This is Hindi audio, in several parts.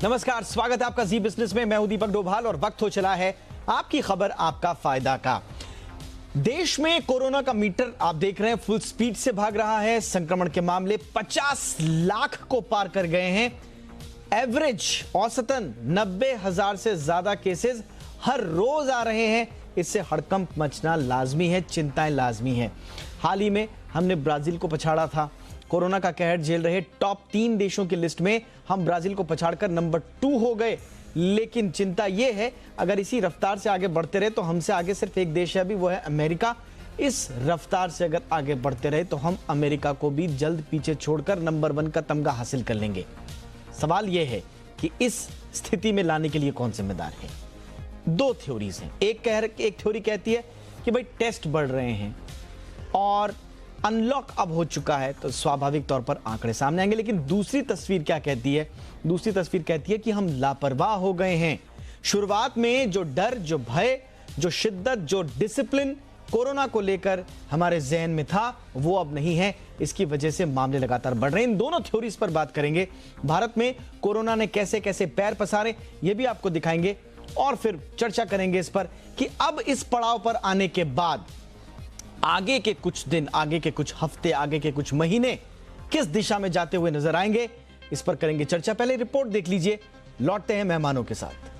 नमस्कार, स्वागत है आपका जी बिजनेस में। मैं हूं दीपक डोभाल और वक्त हो चला है आपकी खबर आपका फायदा का। देश में कोरोना का मीटर आप देख रहे हैं फुल स्पीड से भाग रहा है। संक्रमण के मामले 50 लाख को पार कर गए हैं। एवरेज औसतन 90,000 से ज्यादा केसेस हर रोज आ रहे हैं। इससे हड़कंप मचना लाजमी है, चिंताएं लाजमी है। हाल ही में हमने ब्राजील को पछाड़ा था। कोरोना का कहर झेल रहे टॉप 3 देशों की लिस्ट में हम ब्राजील को पछाड़कर नंबर 2 हो गए। लेकिन चिंता यह है, अगर इसी रफ्तार से आगे बढ़ते रहे तो हमसे आगे सिर्फ एक देश है अभी, वो है अमेरिका। इस रफ्तार से अगर आगे बढ़ते रहे तो हम अमेरिका को भी जल्द पीछे छोड़कर नंबर 1 का तमगा हासिल कर लेंगे। सवाल यह है कि इस स्थिति में लाने के लिए कौन जिम्मेदार है। 2 थ्योरीज हैं। एक थ्योरी कहती है कि भाई टेस्ट बढ़ रहे हैं और अनलॉक अब हो चुका है तो स्वाभाविक तौर पर आंकड़े सामने आएंगे। लेकिन दूसरी तस्वीर क्या कहती है? दूसरी तस्वीर कहती है कि हम लापरवाह हो गए हैं। शुरुआत में जो डर, जो भय, जो शिद्दत, जो डिसिप्लिन कोरोना को लेकर हमारे जहन में था वो अब नहीं है। इसकी वजह से मामले लगातार बढ़ रहे हैं। इन दोनों थ्योरीज पर बात करेंगे। भारत में कोरोना ने कैसे कैसे पैर पसारे ये भी आपको दिखाएंगे और फिर चर्चा करेंगे इस पर कि अब इस पड़ाव पर आने के बाद आगे के कुछ दिन, आगे के कुछ हफ्ते, आगे के कुछ महीने किस दिशा में जाते हुए नजर आएंगे। इस पर करेंगे चर्चा। पहले रिपोर्ट देख लीजिए, लौटते हैं मेहमानों के साथ।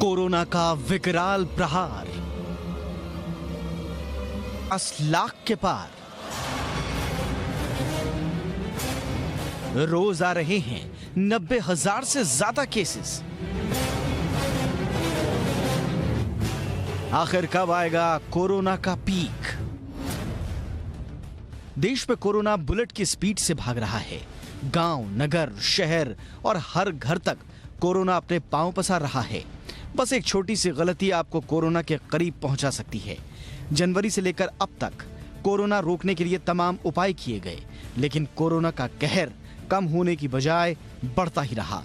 कोरोना का विकराल प्रहार 10 लाख के पार। रोज आ रहे हैं 90,000 से ज्यादा केसेस। आखिर कब आएगा कोरोना का पीक? देश में कोरोना बुलेट की स्पीड से भाग रहा है। गांव, नगर, शहर और हर घर तक कोरोना अपने पांव पसार रहा है। बस एक छोटी सी गलती आपको कोरोना के करीब पहुंचा सकती है। जनवरी से लेकर अब तक कोरोना रोकने के लिए तमाम उपाय किए गए, लेकिन कोरोना का कहर कम होने की बजाय बढ़ता ही रहा।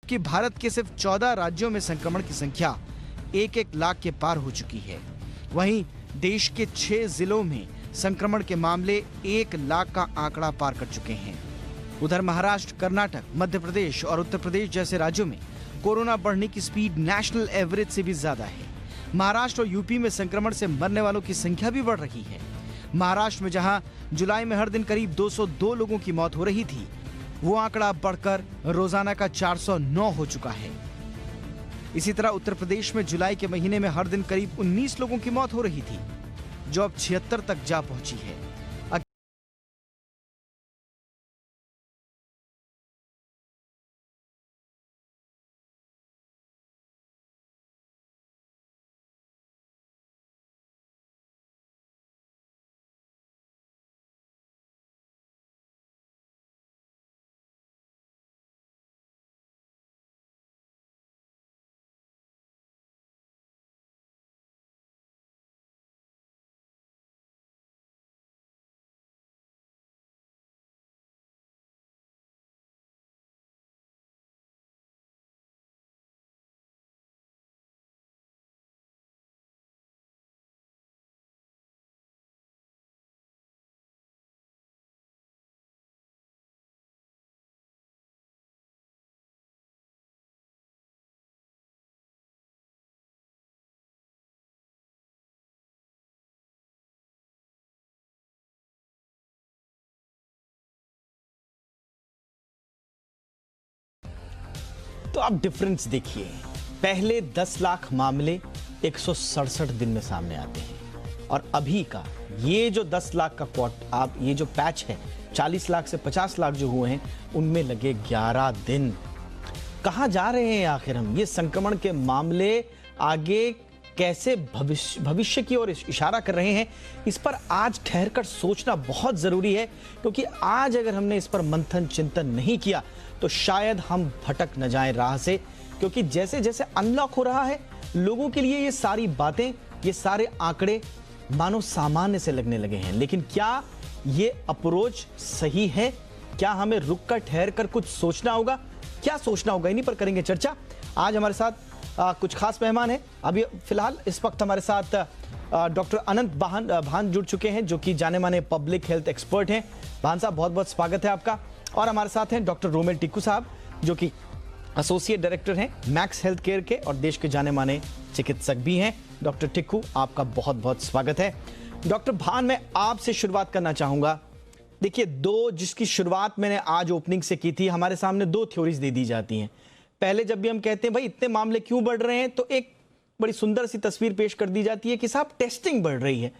कि भारत के सिर्फ 14 राज्यों में संक्रमण की संख्या 1-1 लाख के पार हो चुकी है। वहीं देश के 6 जिलों में संक्रमण के मामले 1 लाख का आंकड़ा पार कर चुके हैं। उधर महाराष्ट्र, कर्नाटक, मध्य प्रदेश और उत्तर प्रदेश जैसे राज्यों में कोरोना बढ़ने की स्पीड नेशनल एवरेज से भी ज्यादा है। महाराष्ट्र और यूपी में संक्रमण से मरने वालों की संख्या भी बढ़ रही है। महाराष्ट्र में जहां जुलाई में हर दिन करीब 202 लोगों की मौत हो रही थी, वो आंकड़ा बढ़कर रोजाना का 409 हो चुका है। इसी तरह उत्तर प्रदेश में जुलाई के महीने में हर दिन करीब 19 लोगों की मौत हो रही थी, जो अब 76 तक जा पहुंची है। तो आप डिफरेंस देखिए, पहले 10 लाख मामले 167 दिन में सामने आते हैं और अभी का ये जो 10 लाख का आप ये जो पैच है 40 लाख से 50 लाख जो हुए हैं उनमें लगे 11 दिन। कहां जा रहे हैं आखिर हम? ये संक्रमण के मामले आगे कैसे भविष्य की ओर इशारा कर रहे हैं, इस पर आज ठहरकर सोचना बहुत जरूरी है, क्योंकि आज अगर हमने इस पर मंथन चिंतन नहीं किया तो शायद हम भटक न जाएं राह से, क्योंकि जैसे जैसे अनलॉक हो रहा है लोगों के लिए ये सारी बातें, ये सारे आंकड़े मानो सामान्य से लगने लगे हैं। लेकिन क्या ये अप्रोच सही है? क्या हमें रुक कर ठहर कर कुछ सोचना होगा? क्या सोचना होगा, इन्हीं पर करेंगे चर्चा। आज हमारे साथ कुछ खास मेहमान हैं। अभी फिलहाल इस वक्त हमारे साथ डॉक्टर अनंत भान जुड़ चुके हैं, जो कि जाने माने पब्लिक हेल्थ एक्सपर्ट हैं। भान साहब, बहुत बहुत स्वागत है आपका। और हमारे साथ हैं डॉक्टर रोमेल टिक्कू साहब, जो कि एसोसिएट डायरेक्टर हैं मैक्स हेल्थ केयर के और देश के जाने माने चिकित्सक भी हैं। डॉक्टर टिक्कू, आपका बहुत बहुत स्वागत है। डॉक्टर भान, मैं आपसे शुरुआत करना चाहूंगा। देखिए, जिसकी शुरुआत मैंने आज ओपनिंग से की थी, हमारे सामने 2 थ्योरीज दे दी जाती हैं। पहले जब भी हम कहते हैं भाई इतने मामले क्यों बढ़ रहे हैं, तो एक बड़ी सुंदर सी तस्वीर पेश कर दी जाती है कि साहब टेस्टिंग बढ़ रही है।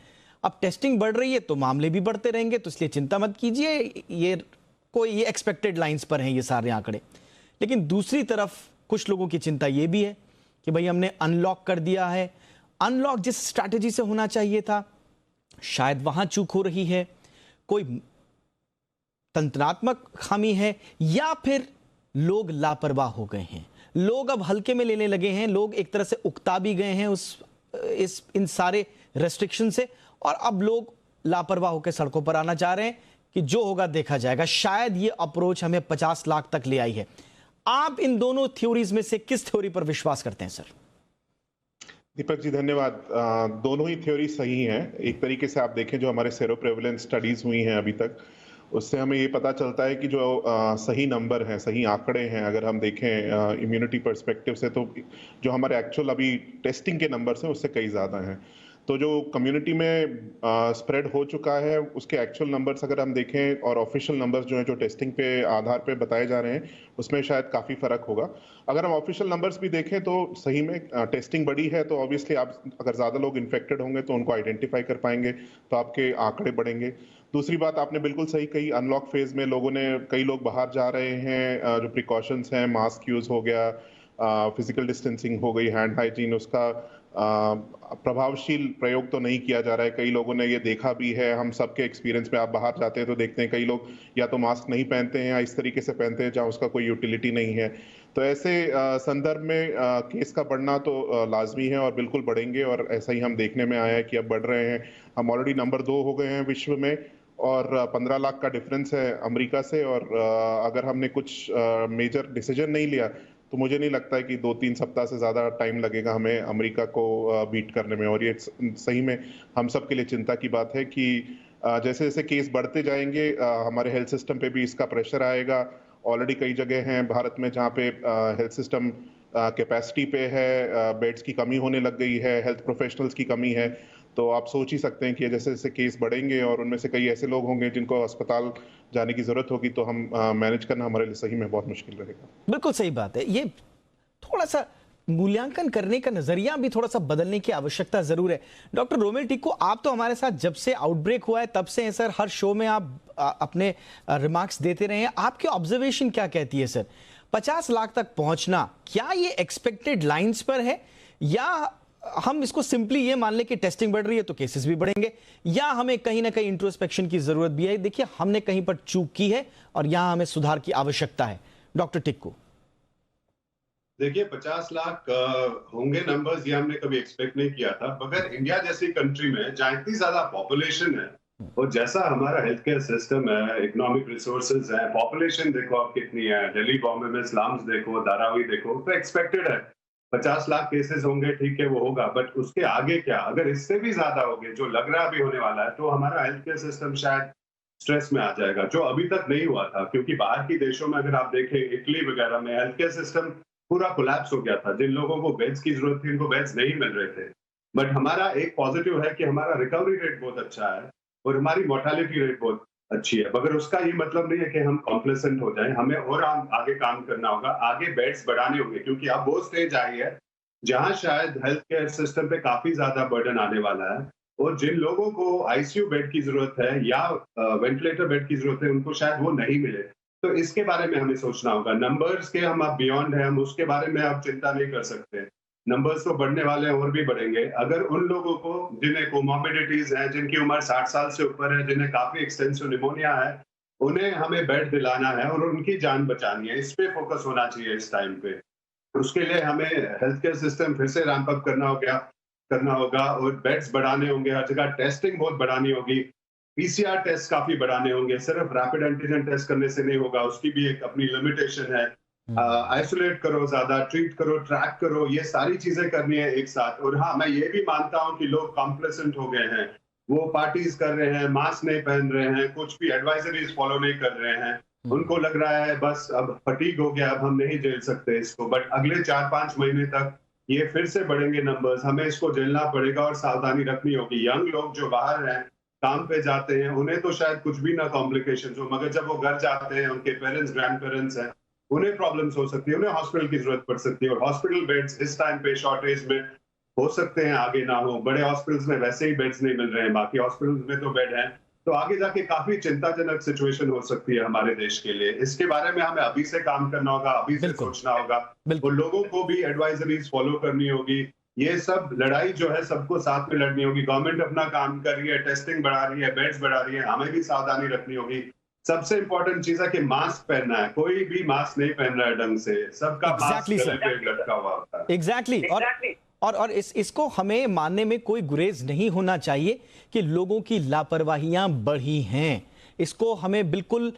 अब टेस्टिंग बढ़ रही है तो मामले भी बढ़ते रहेंगे, तो इसलिए चिंता मत कीजिए, ये एक्सपेक्टेड लाइंस पर हैं ये सारे आंकड़े। लेकिन दूसरी तरफ कुछ लोगों की चिंता ये भी है कि भाई हमने अनलॉक कर दिया है, अनलॉक जिस स्ट्रैटेजी से होना चाहिए था शायद वहां चूक हो रही है, कोई तंत्रात्मक खामी है, या फिर लोग लापरवाह हो गए हैं, लोग अब हल्के में लेने लगे हैं, लोग एक तरह से उकता भी गए हैं इन सारे रेस्ट्रिक्शन से, और अब लोग लापरवाह होकर सड़कों पर आना चाह रहे हैं कि जो होगा देखा जाएगा। शायद ये अप्रोच हमें 50 लाख तक ले आई है। आप इन दोनों थ्योरीज में से किस थ्योरी पर विश्वास करते हैं सर? दीपक जी, धन्यवाद। दोनों ही थ्योरी सही हैं। एक तरीके से आप देखें, जो हमारे सेरो प्रेवलेंस स्टडीज हुई हैं अभी तक, उससे हमें ये पता चलता है कि जो सही नंबर हैं, सही आंकड़े हैं, अगर हम देखें इम्यूनिटी पर्सपेक्टिव से, तो जो हमारे एक्चुअल अभी टेस्टिंग के नंबर्स हैं उससे कई ज़्यादा हैं। तो जो कम्युनिटी में स्प्रेड हो चुका है उसके एक्चुअल नंबर्स अगर हम देखें और ऑफिशियल नंबर्स जो हैं जो टेस्टिंग पे आधार पे बताए जा रहे हैं, उसमें शायद काफ़ी फ़र्क होगा। अगर हम ऑफिशियल नंबर्स भी देखें तो सही में टेस्टिंग बढ़ी है, तो ऑब्वियसली आप अगर ज़्यादा लोग इन्फेक्टेड होंगे तो उनको आइडेंटिफाई कर पाएंगे, तो आपके आंकड़े बढ़ेंगे। दूसरी बात आपने बिल्कुल सही कही, अनलॉक फेज में कई लोग बाहर जा रहे हैं, जो प्रिकॉशंस हैं, मास्क यूज़ हो गया, फिजिकल डिस्टेंसिंग हो गई, हैंड हाइजीन, उसका प्रभावशील प्रयोग तो नहीं किया जा रहा है। कई लोगों ने ये देखा भी है, हम सबके एक्सपीरियंस में आप बाहर जाते हैं तो देखते हैं कई लोग या तो मास्क नहीं पहनते हैं या इस तरीके से पहनते हैं जहाँ उसका कोई यूटिलिटी नहीं है। तो ऐसे संदर्भ में केस का बढ़ना तो लाजमी है और बिल्कुल बढ़ेंगे, और ऐसा ही हम देखने में आया है कि अब बढ़ रहे हैं। हम ऑलरेडी नंबर 2 हो गए हैं विश्व में, और 15 लाख का डिफरेंस है अमेरिका से, और अगर हमने कुछ मेजर डिसीजन नहीं लिया तो मुझे नहीं लगता है कि 2-3 सप्ताह से ज़्यादा टाइम लगेगा हमें अमेरिका को बीट करने में। और ये सही में हम सब के लिए चिंता की बात है कि जैसे जैसे केस बढ़ते जाएंगे हमारे हेल्थ सिस्टम पे भी इसका प्रेशर आएगा। ऑलरेडी कई जगह हैं भारत में जहाँ पे हेल्थ सिस्टम कैपेसिटी पे है, बेड्स की कमी होने लग गई है, हेल्थ प्रोफेशनल्स की कमी है। तो आप सोच ही सकते हैं कि जैसे जैसे केस बढ़ेंगे और उनमें से कई ऐसे लोग होंगे जिनको अस्पताल जाने की जरूरत होगी, तो हम मैनेज करना हमारे लिए सही में बहुत मुश्किल रहेगा। बिल्कुल सही बात है। ये थोड़ा सा मूल्यांकन करने का नजरिया भी थोड़ा सा बदलने की आवश्यकता जरूर है। डॉक्टर रोमेल टिक्कू, आप तो हमारे साथ जब से आउटब्रेक हुआ है तब से हैं सर, हर शो में आप अपने रिमार्क्स देते रहे हैं। आपकी ऑब्जर्वेशन क्या कहती है सर? 50 लाख तक पहुंचना क्या ये एक्सपेक्टेड लाइंस पर है, या हम इसको सिंपली ये मान लें कि टेस्टिंग बढ़ रही है तो केसेस भी बढ़ेंगे, या हमें कहीं ना कहीं इंट्रोस्पेक्शन की जरूरत भी है? देखिए, हमने कहीं पर चूक की है और यहां हमें सुधार की आवश्यकता है। डॉक्टर टिक्कू, देखिए 50 लाख होंगे नंबर्स, ये हमने कभी एक्सपेक्ट नहीं किया था। मगर इंडिया जैसी कंट्री में जहाँ इतनी ज्यादा पॉपुलेशन है और जैसा हमारा हेल्थ केयर सिस्टम है, इकोनॉमिक रिसोर्सेज है, पॉपुलेशन देखो आप कितनी है, दिल्ली बॉम्बे में स्लम्स देखो, धारावी देखो, तो एक्सपेक्टेड है 50 लाख केसेस होंगे, ठीक है वो होगा। बट उसके आगे क्या, अगर इससे भी ज्यादा हो गए, जो लग रहा भी होने वाला है, तो हमारा हेल्थ केयर सिस्टम शायद स्ट्रेस में आ जाएगा, जो अभी तक नहीं हुआ था। क्योंकि बाहर की देशों में अगर आप देखें, इटली वगैरह में हेल्थ केयर सिस्टम पूरा कोलैप्स हो गया था। जिन लोगों को बेड्स की जरूरत थी उनको बेड्स नहीं मिल रहे थे। बट हमारा एक पॉजिटिव है कि हमारा रिकवरी रेट बहुत अच्छा है और हमारी मोर्टेलिटी रेट बहुत अच्छी है, मगर उसका ये मतलब नहीं है कि हम कॉम्प्लेसेंट हो जाएं। हमें और आगे काम करना होगा, आगे बेड्स बढ़ाने होंगे, क्योंकि अब वो स्टेज आई है जहां शायद हेल्थ केयर सिस्टम पे काफी ज्यादा बर्डन आने वाला है, और जिन लोगों को आईसीयू बेड की जरूरत है या वेंटिलेटर बेड की जरूरत है, उनको शायद वो नहीं मिले। तो इसके बारे में हमें सोचना होगा। नंबर्स के हम अब बियॉन्ड है, हम उसके बारे में अब चिंता नहीं कर सकते। नंबर्स तो बढ़ने वाले हैं और भी बढ़ेंगे। अगर उन लोगों को जिन्हें कोमॉर्बिडिटीज हैं, जिनकी उम्र 60 साल से ऊपर है, जिन्हें काफी एक्सटेंसिव निमोनिया है, उन्हें हमें बेड दिलाना है और उनकी जान बचानी है। इस पे फोकस होना चाहिए इस टाइम पे। उसके लिए हमें हेल्थ केयर सिस्टम फिर से रैंप अप करना होगा और बेड्स बढ़ाने होंगे। हर जगह टेस्टिंग बहुत बढ़ानी होगी। पीसीआर टेस्ट काफी बढ़ाने होंगे। सिर्फ रैपिड एंटीजन टेस्ट करने से नहीं होगा, उसकी भी एक अपनी लिमिटेशन है। आइसोलेट करो, ज्यादा ट्रीट करो, ट्रैक करो, ये सारी चीजें करनी है एक साथ। और हाँ, मैं ये भी मानता हूँ कि लोग कॉम्प्लेसेंट हो गए हैं, वो पार्टीज कर रहे हैं, मास्क नहीं पहन रहे हैं, कुछ भी एडवाइजरीज फॉलो नहीं कर रहे हैं। उनको लग रहा है बस अब फटीग हो गया, अब हम नहीं झेल सकते इसको। बट अगले 4-5 महीने तक ये फिर से बढ़ेंगे नंबर्स, हमें इसको झेलना पड़ेगा और सावधानी रखनी होगी। यंग लोग जो बाहर हैं, काम पे जाते हैं, उन्हें तो शायद कुछ भी ना कॉम्प्लिकेशंस हो, मगर जब वो घर जाते हैं, उनके पेरेंट्स, ग्रैंड पेरेंट्स हैं, उन्हें प्रॉब्लम्स हो सकती है, उन्हें हॉस्पिटल की जरूरत पड़ सकती है। और हॉस्पिटल बेड्स इस टाइम पे शॉर्टेज में हो सकते हैं आगे ना हो। बड़े हॉस्पिटल्स में वैसे ही बेड्स नहीं मिल रहे हैं, बाकी हॉस्पिटल्स में तो बेड है। तो आगे जाके काफी चिंताजनक सिचुएशन हो सकती है हमारे देश के लिए। इसके बारे में हमें अभी से काम करना होगा, अभी से सोचना होगा, और लोगों को भी एडवाइजरीज फॉलो करनी होगी। ये सब लड़ाई जो है सबको साथ में लड़नी होगी। गवर्नमेंट अपना काम कर रही है, टेस्टिंग बढ़ा रही है, बेड्स बढ़ा रही है, हमें भी सावधानी रखनी होगी। सबसे इंपॉर्टेंट चीज है कि मास्क पहनना है। कोई भी मास्क नहीं पहन रहा है ढंग से, सबका मास्क गले पे लटका हुआ होता है। एग्जैक्टली। और इसको हमें मानने में कोई गुरेज नहीं होना चाहिए कि लोगों की लापरवाहियां बढ़ी हैं। इसको हमें बिल्कुल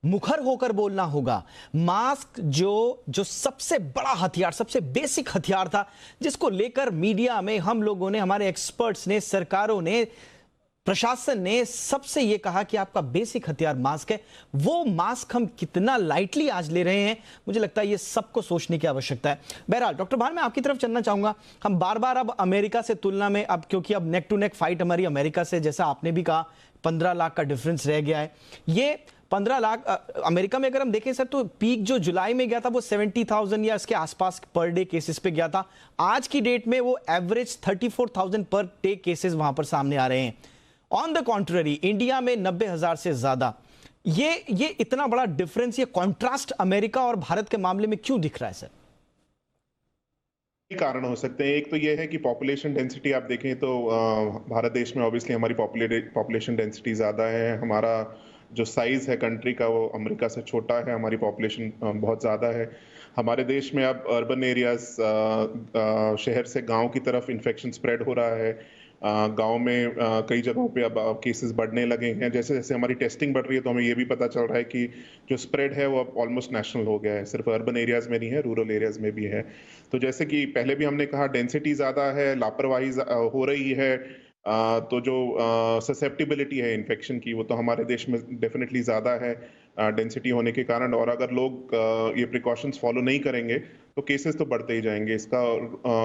मुखर होकर बोलना होगा। मास्क जो सबसे बड़ा हथियार, सबसे बेसिक हथियार था, जिसको लेकर मीडिया में हम लोगों ने, हमारे एक्सपर्ट्स ने, सरकारों ने, प्रशासन ने सबसे यह कहा कि आपका बेसिक हथियार मास्क है। वो मास्क हम कितना लाइटली आज ले रहे हैं, मुझे लगता है ये सबको सोचने की आवश्यकता है। बहरहाल डॉक्टर भान, मैं आपकी तरफ चलना चाहूंगा। हम बार बार अब अमेरिका से तुलना में, अब क्योंकि अब नेक टू नेक फाइट हमारी अमेरिका से, जैसा आपने भी कहा, 15 लाख का डिफरेंस रह गया है। ये 15 लाख अमेरिका में अगर हम देखें सर, तो पीक जो जुलाई में गया था वो 70,000 या इसके आसपास पर डे केसेस पे गया था। आज की डेट में वो एवरेज 34,000 पर डे केसेस वहां पर सामने आ रहे हैं। ऑन द कॉन्ट्ररी इंडिया में 90,000 से ज्यादा। ये इतना बड़ा डिफरेंस, ये कॉन्ट्रास्ट अमेरिका और भारत के मामले में क्यों दिख रहा है सर? कारण हो सकते हैं। एक तो ये है कि पॉपुलेशन डेंसिटी आप देखें तो भारत देश में ऑब्वियसली हमारी पॉपुलेशन डेंसिटी ज़्यादा है। हमारा जो साइज़ है कंट्री का वो अमेरिका से छोटा है। हमारी पॉपुलेशन बहुत ज़्यादा है। हमारे देश में अब अर्बन एरियाज, शहर से गांव की तरफ इन्फेक्शन स्प्रेड हो रहा है। गांव में कई जगहों पे अब केसेस बढ़ने लगे हैं। जैसे जैसे हमारी टेस्टिंग बढ़ रही है तो हमें ये भी पता चल रहा है कि जो स्प्रेड है वो अब ऑलमोस्ट नेशनल हो गया है। सिर्फ अर्बन एरियाज में नहीं है, रूरल एरियाज में भी है। तो जैसे कि पहले भी हमने कहा, डेंसिटी ज़्यादा है, लापरवाही हो रही है, तो जो ससेप्टिबिलिटी है इन्फेक्शन की, वो तो हमारे देश में डेफिनेटली ज़्यादा है डेंसिटी होने के कारण। और अगर लोग ये प्रिकॉशंस फॉलो नहीं करेंगे तो केसेस तो बढ़ते ही जाएंगे। इसका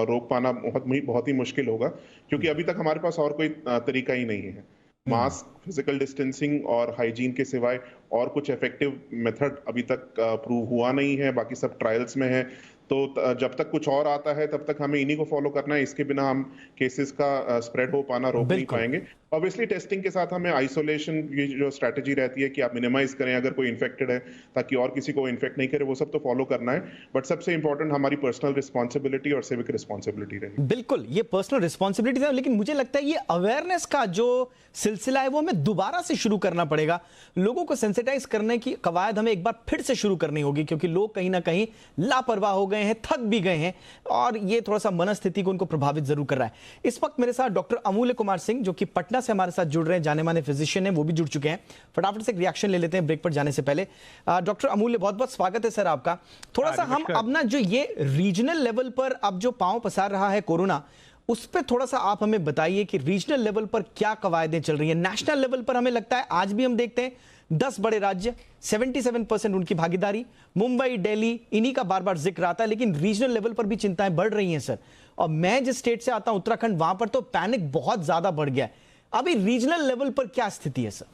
रोक पाना बहुत ही मुश्किल होगा, क्योंकि अभी तक हमारे पास और कोई तरीका ही नहीं है। मास्क, फिजिकल डिस्टेंसिंग और हाइजीन के सिवाय और कुछ इफेक्टिव मेथड अभी तक प्रूव हुआ नहीं है। बाकी सब ट्रायल्स में है। तो जब तक कुछ और आता है तब तक हमें इन्हीं को फॉलो करना है। इसके बिना हम केसेस का स्प्रेड हो पाना रोक नहीं पाएंगे। ऑब्वियसली टेस्टिंग के साथ हमें आइसोलेशन की जो स्ट्रैटेजी रहती है कि आप मिनिमाइज करें अगर कोई इन्फेक्टेड है, ताकि और किसी को इन्फेक्ट नहीं करे, वो सब तो फॉलो करना है। बट सबसे इंपॉर्टेंट हमारी पर्सनल रिस्पॉन्सिबिलिटी और सिविक रिस्पॉन्सिबिलिटी रहेगी। बिल्कुल, ये पर्सनल रिस्पॉन्सिबिलिटी है, लेकिन मुझे लगता है ये अवेयरनेस का जो सिलसिला है वो हमें दोबारा से शुरू करना पड़ेगा। लोगों को सेंसिटाइज करने की कवायद हमें एक बार फिर से शुरू करनी होगी, क्योंकि लोग कहीं ना कहीं लापरवाह हो गए हैं, थक भी गए हैं, और ये थोड़ा सा मनस्थिति को उनको प्रभावित जरूर कर रहा है। इस वक्त मेरे साथ डॉक्टर अमूल्य कुमार सिंह, जो कि पटना से हमारे साथ जुड़ रहे हैं, जाने माने फिजिशियन हैं, वो भी जुड़ चुके हैं। फटाफट से एक रिएक्शन ले लेते हैं ब्रेक पर जाने से पहले। डॉक्टर अमूल्य, बहुत बहुत स्वागत है सर आपका। थोड़ा सा हम अब ना, जो ये रीजनल लेवल पर अब जो पांव पसार रहा है कोरोना, उस पर थोड़ा सा आप हमें बताइए कि रीजनल लेवल पर क्या कवायदें चल रही हैं। नेशनल लेवल पर हमें लगता है आज भी हम देखते हैं 10 बड़े राज्य, 77% उनकी भागीदारी, मुंबई, दिल्ली, इन्हीं का बार बार जिक्र आता है, लेकिन रीजनल लेवल पर भी चिंताएं बढ़ रही हैं सर। और मैं जिस स्टेट से आता हूं, उत्तराखंड, वहां पर तो पैनिक बहुत ज्यादा बढ़ गया है। अभी रीजनल लेवल पर क्या स्थिति है सर?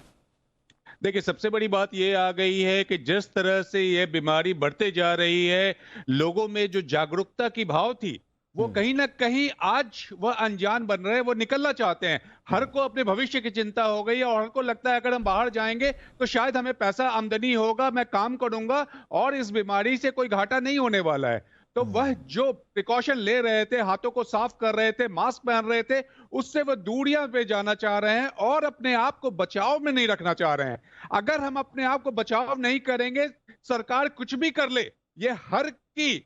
देखिए, सबसे बड़ी बात ये आ गई है कि जिस तरह से ये बीमारी बढ़ते जा रही है, लोगों में जो जागरूकता की भाव थी, वो कहीं ना कहीं आज वह अनजान बन रहे हैं, वो निकलना चाहते हैं। हर को अपने भविष्य की चिंता हो गई है और हर को लगता है अगर हम बाहर जाएंगे तो शायद हमें पैसा आमदनी होगा, मैं काम करूंगा और इस बीमारी से कोई घाटा नहीं होने वाला है। तो वह जो प्रिकॉशन ले रहे थे, हाथों को साफ कर रहे थे, मास्क पहन रहे थे, उससे वह दूरियां पे जाना चाह रहे हैं और अपने आप को बचाव में नहीं रखना चाह रहे हैं। अगर हम अपने आप को बचाव नहीं करेंगे, सरकार कुछ भी कर ले, ये हर की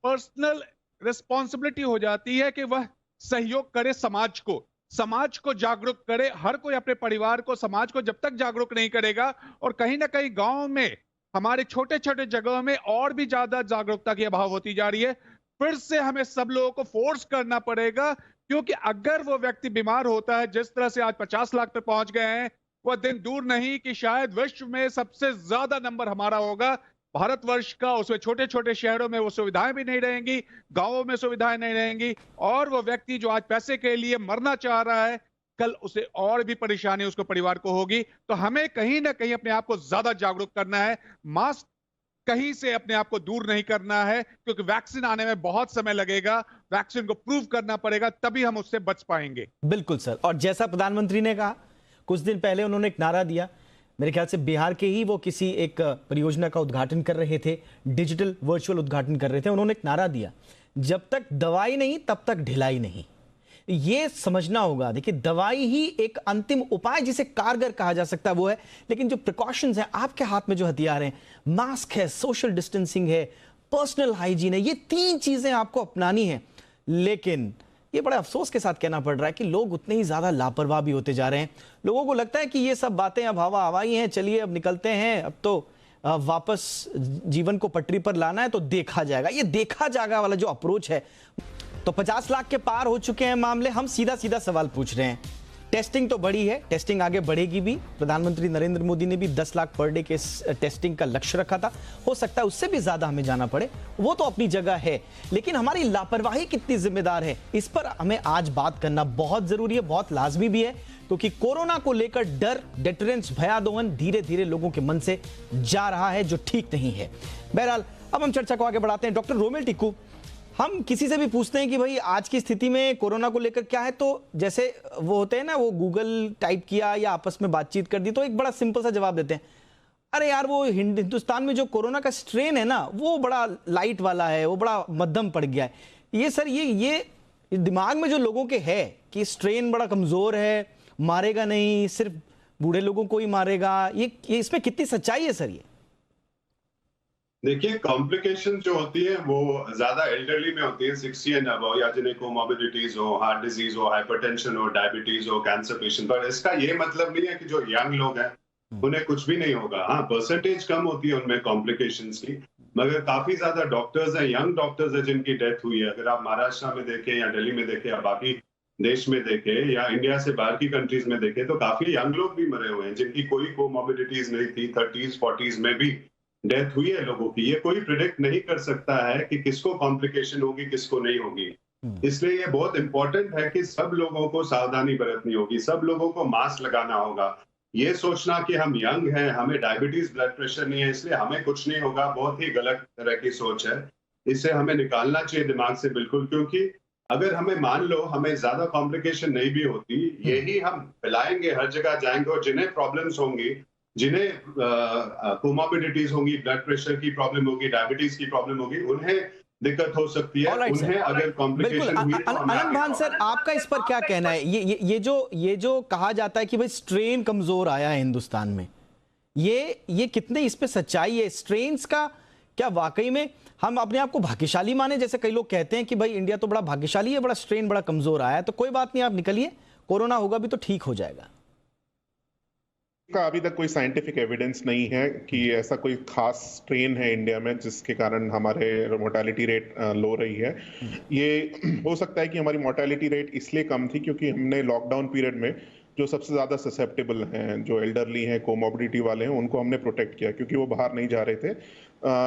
पर्सनल रिस्पॉन्सिबिलिटी हो जाती है कि वह सहयोग करे समाज को जागरूक करे। हर कोई अपने परिवार को, समाज को जब तक जागरूक नहीं करेगा, और कहीं ना कहीं गांव में, हमारे छोटे छोटे जगहों में और भी ज्यादा जागरूकता की अभाव होती जा रही है। फिर से हमें सब लोगों को फोर्स करना पड़ेगा, क्योंकि अगर वो व्यक्ति बीमार होता है, जिस तरह से आज 50 लाख पे पहुंच गए हैं, वह दिन दूर नहीं कि शायद विश्व में सबसे ज्यादा नंबर हमारा होगा, भारतवर्ष का। उसमें छोटे छोटे शहरों में वो सुविधाएं भी नहीं रहेंगी, गांवों में सुविधाएं नहीं रहेंगी, और वो व्यक्ति जो आज पैसे के लिए मरना चाह रहा है, कल उसे और भी परेशानी उसको परिवार को होगी। तो हमें कहीं ना कहीं अपने आप को ज्यादा जागरूक करना है। मास्क कहीं से अपने आप को दूर नहीं करना है, क्योंकि वैक्सीन आने में बहुत समय लगेगा। वैक्सीन को प्रूव करना पड़ेगा, तभी हम उससे बच पाएंगे। बिल्कुल सर। और जैसा प्रधानमंत्री ने कहा, कुछ दिन पहले उन्होंने एक नारा दिया, मेरे ख्याल से बिहार के ही वो किसी एक परियोजना का उद्घाटन कर रहे थे, डिजिटल वर्चुअल उद्घाटन कर रहे थे। उन्होंने एक नारा दिया, जब तक दवाई नहीं तब तक ढिलाई नहीं। ये समझना होगा। देखिए, दवाई ही एक अंतिम उपाय जिसे कारगर कहा जा सकता है वो है, लेकिन जो प्रिकॉशंस हैं, आपके हाथ में जो हथियार हैं, मास्क है, सोशल डिस्टेंसिंग है, पर्सनल हाइजीन है, ये 3 चीजें आपको अपनानी है। लेकिन ये बड़े अफसोस के साथ कहना पड़ रहा है कि लोग उतने ही ज्यादा लापरवाह भी होते जा रहे हैं। लोगों को लगता है कि ये सब बातें अब हवा हवाई हैं, चलिए अब निकलते हैं, अब तो वापस जीवन को पटरी पर लाना है तो देखा जाएगा। ये देखा जाएगा वाला जो अप्रोच है, तो 50 लाख के पार हो चुके हैं मामले। हम सीधा सीधा सवाल पूछ रहे हैं, टेस्टिंग तो बढ़ी है, टेस्टिंग आगे बढ़ेगी भी। प्रधानमंत्री नरेंद्र मोदी ने भी 10 लाख पर डे के टेस्टिंग का लक्ष्य रखा था। हो सकता है उससे भी ज्यादा हमें जाना पड़े, वो तो अपनी जगह है। लेकिन हमारी लापरवाही कितनी जिम्मेदार है, इस पर हमें आज बात करना बहुत जरूरी है, बहुत लाजमी भी है, क्योंकि कोरोना को लेकर डर, डेटरेंस, भयादोहन धीरे धीरे लोगों के मन से जा रहा है, जो ठीक नहीं है। बहरहाल, अब हम चर्चा को आगे बढ़ाते हैं। डॉक्टर रोमिल टिक्कू, हम किसी से भी पूछते हैं कि भाई आज की स्थिति में कोरोना को लेकर क्या है, तो जैसे वो होते हैं ना, वो गूगल टाइप किया या आपस में बातचीत कर दी, तो एक बड़ा सिंपल सा जवाब देते हैं, अरे यार वो हिंदुस्तान में जो कोरोना का स्ट्रेन है ना, वो बड़ा लाइट वाला है, वो बड़ा मध्यम पड़ गया है। ये सर, ये दिमाग में जो लोगों के है कि स्ट्रेन बड़ा कमजोर है, मारेगा नहीं, सिर्फ बूढ़े लोगों को ही मारेगा, ये इसमें कितनी सच्चाई है सर? ये देखिए, कॉम्प्लिकेशन जो होती है वो ज्यादा एल्डरली में होती है, 60 एंड अबव, या जिन्हें कोमॉर्बिडिटीज हो, हार्ट डिजीज हो, हाइपरटेंशन हो, डायबिटीज हो, कैंसर पेशेंट। पर इसका ये मतलब नहीं है कि जो यंग लोग हैं उन्हें कुछ भी नहीं होगा। हाँ, परसेंटेज कम होती है उनमें कॉम्प्लिकेशंस की, मगर काफी ज्यादा डॉक्टर्स हैं, यंग डॉक्टर्स हैं जिनकी डेथ हुई है। अगर आप महाराष्ट्र में देखें या दिल्ली में देखें या बाकी देश में देखें या इंडिया से बाहर की कंट्रीज में देखें, तो काफी यंग लोग भी मरे हुए हैं जिनकी कोई कोमॉर्बिडिटीज नहीं थी। 30s 40s में भी डेथ हुई है लोगों की। ये कोई प्रिडिक्ट नहीं कर सकता है कि किसको कॉम्प्लिकेशन होगी, किसको नहीं होगी। इसलिए ये बहुत इंपॉर्टेंट है कि सब लोगों को सावधानी बरतनी होगी, सब लोगों को मास्क लगाना होगा। ये सोचना कि हम यंग हैं, हमें डायबिटीज, ब्लड प्रेशर नहीं है, इसलिए हमें कुछ नहीं होगा, बहुत ही गलत तरह की सोच है। इसे हमें निकालना चाहिए दिमाग से बिल्कुल, क्योंकि अगर हमें मान लो हमें ज्यादा कॉम्प्लिकेशन नहीं भी होती, यही हम फैलाएंगे, हर जगह जाएंगे, और जिन्हें प्रॉब्लम्स होंगी, जिन्हें कोमॉर्बिडिटीज होंगी, ब्लड प्रेशर की प्रॉब्लम होगी, डायबिटीज की प्रॉब्लम होगी, उन्हें दिक्कत हो सकती है। right, उन्हें अगर कॉम्प्लिकेशन हुई तो आनंद भान सर, आपका इस पर क्या कहना है? ये जो कहा जाता है कि भाई स्ट्रेन कमजोर आया है हिंदुस्तान में, ये कितने इस पे सच्चाई है? स्ट्रेन्स का क्या वाकई में हम अपने आप को भाग्यशाली माने? जैसे कई लोग कहते हैं कि भाई इंडिया तो बड़ा भाग्यशाली है, बड़ा स्ट्रेन बड़ा कमजोर आया है, तो कोई बात नहीं, आप निकलिए, कोरोना होगा भी तो ठीक हो जाएगा। का अभी तक कोई साइंटिफिक एविडेंस नहीं है कि ऐसा कोई खास स्ट्रेन है इंडिया में जिसके कारण हमारे मोर्टेलिटी रेट लो रही है। ये हो सकता है कि हमारी मोर्टेलिटी रेट इसलिए कम थी क्योंकि हमने लॉकडाउन पीरियड में जो सबसे ज़्यादा ससेप्टेबल हैं, जो एल्डरली हैं, कोमॉर्बिडिटी वाले हैं, उनको हमने प्रोटेक्ट किया क्योंकि वो बाहर नहीं जा रहे थे।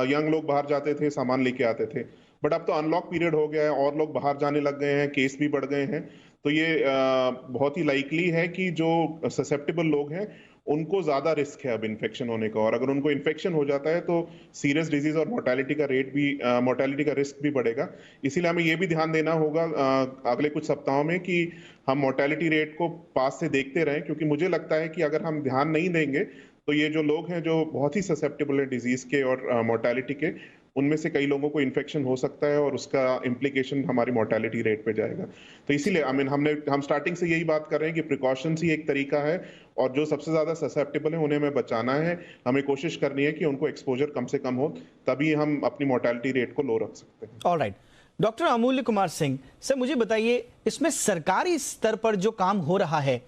यंग लोग बाहर जाते थे, सामान लेके आते थे। बट अब तो अनलॉक पीरियड हो गया है और लोग बाहर जाने लग गए हैं, केस भी बढ़ गए हैं, तो ये बहुत ही लाइकली है कि जो ससेप्टेबल लोग हैं उनको ज्यादा रिस्क है अब इन्फेक्शन होने का, और अगर उनको इन्फेक्शन हो जाता है तो सीरियस डिजीज और मोर्टेलिटी का रेट भी मोर्टेलिटी का रिस्क भी बढ़ेगा। इसीलिए हमें ये भी ध्यान देना होगा अगले कुछ सप्ताहों में कि हम मोर्टेलिटी रेट को पास से देखते रहें, क्योंकि मुझे लगता है कि अगर हम ध्यान नहीं देंगे तो ये जो लोग हैं जो बहुत ही ससेप्टेबल है डिजीज के और मोर्टेलिटी के, उनमें से कई लोगों को इन्फेक्शन हो सकता है और उसका इम्प्लीकेशन हमारी मोर्टेलिटी रेट पे जाएगा। तो इसीलिए हम स्टार्टिंग से यही बात कर रहे हैं कि प्रिकॉशंस ही एक तरीका है, और जो सबसे ज्यादा ससेप्टेबल है उन्हें हमें बचाना है। हमें कोशिश करनी है कि उनको एक्सपोजर कम से कम हो, तभी हम अपनी मोर्टेलिटी रेट को लो रख सकते हैं। Alright, doctor Amulya Kumar Singh sir, मुझे बताइए इसमें सरकारी स्तर पर जो काम हो रहा है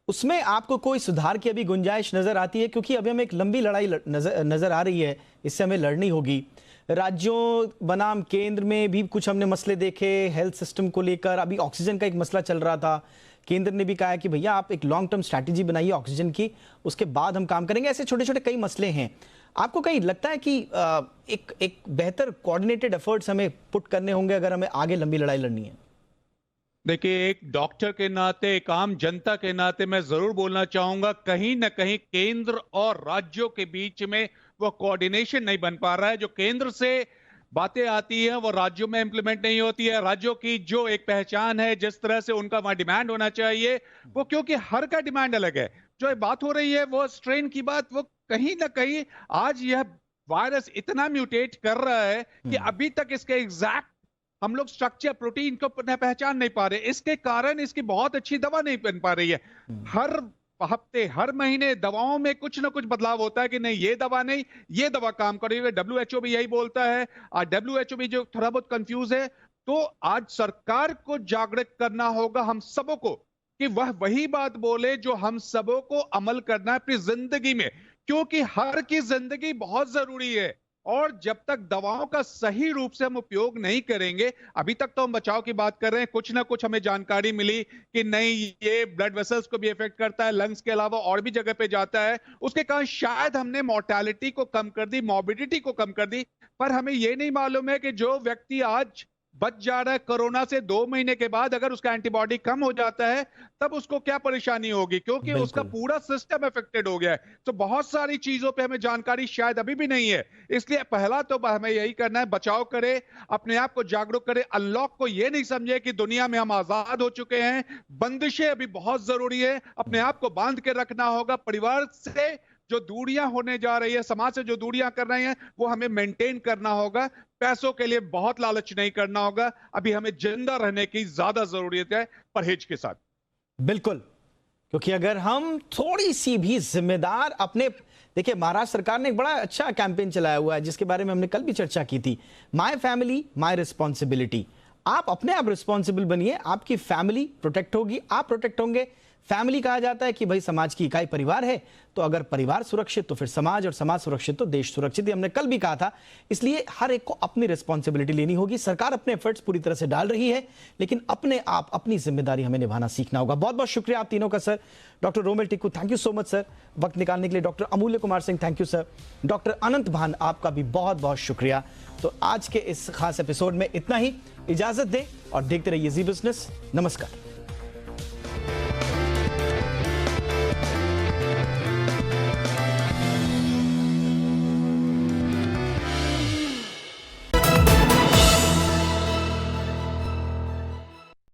उसमें आपको कोई सुधार की अभी गुंजाइश नजर आती है? क्योंकि अभी हमें एक लंबी लड़ाई नजर आ रही है, इससे हमें लड़नी होगी। राज्यों बनाम केंद्र में भी कुछ हमने मसले देखे हेल्थ सिस्टम को लेकर। अभी ऑक्सीजन का एक मसला चल रहा था, केंद्र ने भी कहा है कि भैया आप एक लॉन्ग टर्म स्ट्रैटेजी बनाइए ऑक्सीजन की, उसके बाद हम काम करेंगे। ऐसे छोटे छोटे कई मसले हैं। आपको कहीं लगता है कि एक बेहतर कोऑर्डिनेटेड एफर्ट्स हमें पुट करने होंगे अगर हमें आगे लंबी लड़ाई लड़नी है? देखिए, एक डॉक्टर के नाते, एक आम जनता के नाते मैं जरूर बोलना चाहूंगा, कहीं ना कहीं केंद्र और राज्यों के बीच में वो कोऑर्डिनेशन नहीं बन पा रहा है। जो केंद्र से बातें आती हैं वो राज्यों में इंप्लीमेंट नहीं होती है। राज्यों की जो एक पहचान है, जिस तरह से उनका वहां डिमांड होना चाहिए, वो क्योंकि हर का डिमांड अलग है। जो बात हो रही है वो स्ट्रेन की बात, वो कहीं ना कहीं आज यह वायरस इतना म्यूटेट कर रहा है कि अभी तक इसके एग्जैक्ट हम लोग स्ट्रक्चर प्रोटीन को पहचान नहीं पा रहे। इसके कारण इसकी बहुत अच्छी दवा नहीं बन पा रही है। हर हफ्ते, हर महीने दवाओं में कुछ ना कुछ बदलाव होता है कि नहीं ये दवा नहीं, ये दवा काम कर रही है। WHO भी यही बोलता है, और WHO भी जो थोड़ा बहुत कंफ्यूज है। तो आज सरकार को जागृत करना होगा हम सबों को कि वह वही बात बोले जो हम सबों को अमल करना है अपनी जिंदगी में, क्योंकि हर की जिंदगी बहुत जरूरी है। और जब तक दवाओं का सही रूप से हम उपयोग नहीं करेंगे, अभी तक तो हम बचाव की बात कर रहे हैं, कुछ ना कुछ हमें जानकारी मिली कि नहीं ये ब्लड वेसल्स को भी इफेक्ट करता है, लंग्स के अलावा और भी जगह पे जाता है, उसके कारण शायद हमने मोर्टेलिटी को कम कर दी, मॉर्बिडिटी को कम कर दी। पर हमें ये नहीं मालूम है कि जो व्यक्ति आज बच जा रहा है कोरोना से, 2 महीने के बाद अगर उसका एंटीबॉडी कम हो जाता है तब उसको क्या परेशानी होगी, क्योंकि उसका पूरा सिस्टम अफेक्टेड हो गया है। तो बहुत सारी चीजों पे हमें जानकारी शायद अभी भी नहीं है। इसलिए पहला तो हमें यही करना है, बचाव करे, अपने आप को जागरूक करे। अनलॉक को ये नहीं समझे कि दुनिया में हम आजाद हो चुके हैं। बंदिशें अभी बहुत जरूरी है, अपने आप को बांध के रखना होगा। परिवार से जो दूरियां होने जा रही है, समाज से जो दूरियां कर रहे हैं, वो हमें मेंटेन करना होगा। पैसों के लिए बहुत लालच नहीं करना होगा। अभी हमें जिंदा रहने की ज्यादा जरूरत है, परहेज के साथ। बिल्कुल, क्योंकि अगर हम थोड़ी सी भी जिम्मेदार अपने, देखिए महाराष्ट्र सरकार ने एक बड़ा अच्छा कैंपेन चलाया हुआ है जिसके बारे में हमने कल भी चर्चा की थी, माय फैमिली माय रिस्पॉन्सिबिलिटी। आप अपने आप रिस्पॉन्सिबल बनिए, आपकी फैमिली प्रोटेक्ट होगी, आप प्रोटेक्ट होंगे। फैमिली कहा जाता है कि भाई समाज की इकाई परिवार है, तो अगर परिवार सुरक्षित तो फिर समाज, और समाज सुरक्षित तो देश सुरक्षित। ये हमने कल भी कहा था। इसलिए हर एक को अपनी रिस्पॉन्सिबिलिटी लेनी होगी। सरकार अपने एफर्ट्स पूरी तरह से डाल रही है, लेकिन अपने आप अपनी जिम्मेदारी हमें निभाना सीखना होगा। बहुत बहुत शुक्रिया आप तीनों का sir. Doctor Romel Tikku, thank you so much sir वक्त निकालने के लिए। Doctor Amulya Kumar Singh, thank you sir. Doctor Anant Bhan, आपका भी बहुत बहुत शुक्रिया। तो आज के इस खास एपिसोड में इतना ही। इजाजत दें और देखते रहिए जी बिजनेस। नमस्कार।